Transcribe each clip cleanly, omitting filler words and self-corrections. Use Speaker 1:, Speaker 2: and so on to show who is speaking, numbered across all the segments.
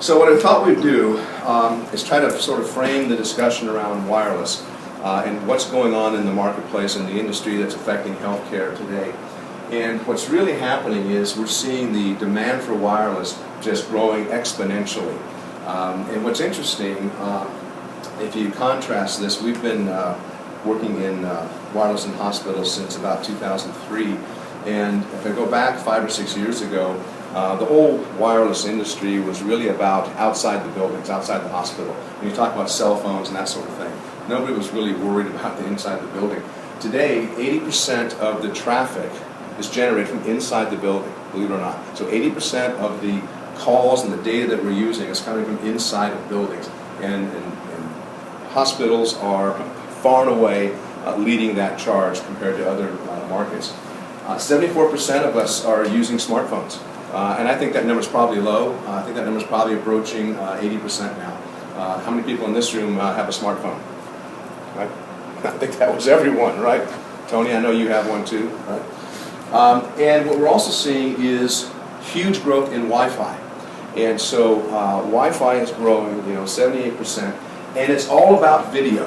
Speaker 1: So what I thought we'd do is try to sort of frame the discussion around wireless and what's going on in the marketplace and the industry that's affecting healthcare today. And what's really happening is we're seeing the demand for wireless just growing exponentially. And what's interesting, if you contrast this, we've been working in wireless in hospitals since about 2003. And if I go back 5 or 6 years ago, the whole wireless industry was really about outside the buildings, outside the hospital. When you talk about cell phones and that sort of thing, nobody was really worried about the inside the building. Today, 80% of the traffic is generated from inside the building, believe it or not. So 80% of the calls and the data that we're using is coming from inside of buildings. And hospitals are far and away leading that charge compared to other markets. 74% of us are using smartphones. And I think that number is probably low. I think that number is probably approaching 80% now. How many people in this room have a smartphone? Right? I think that was everyone, right? Tony, I know you have one too, right? And what we're also seeing is huge growth in Wi-Fi. And so Wi-Fi is growing, 78%, and it's all about video.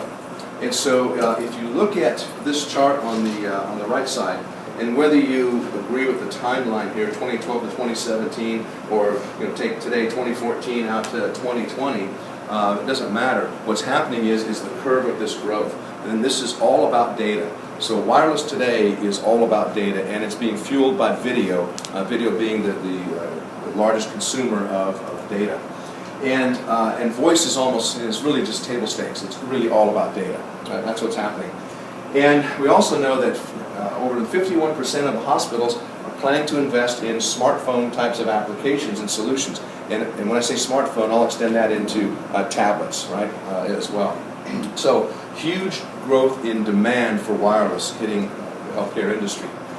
Speaker 1: And so if you look at this chart on the right side, and whether you agree with the timeline here, 2012 to 2017, or take today, 2014 out to 2020, it doesn't matter. What's happening is the curve of this growth. And this is all about data. So wireless today is all about data, and it's being fueled by video, video being the largest consumer of data. And voice is really just table stakes. It's really all about data. That's what's happening. And we also know that over 51% of the hospitals are planning to invest in smartphone types of applications and solutions. And when I say smartphone, I'll extend that into tablets, right, as well. So huge growth in demand for wireless hitting the healthcare industry.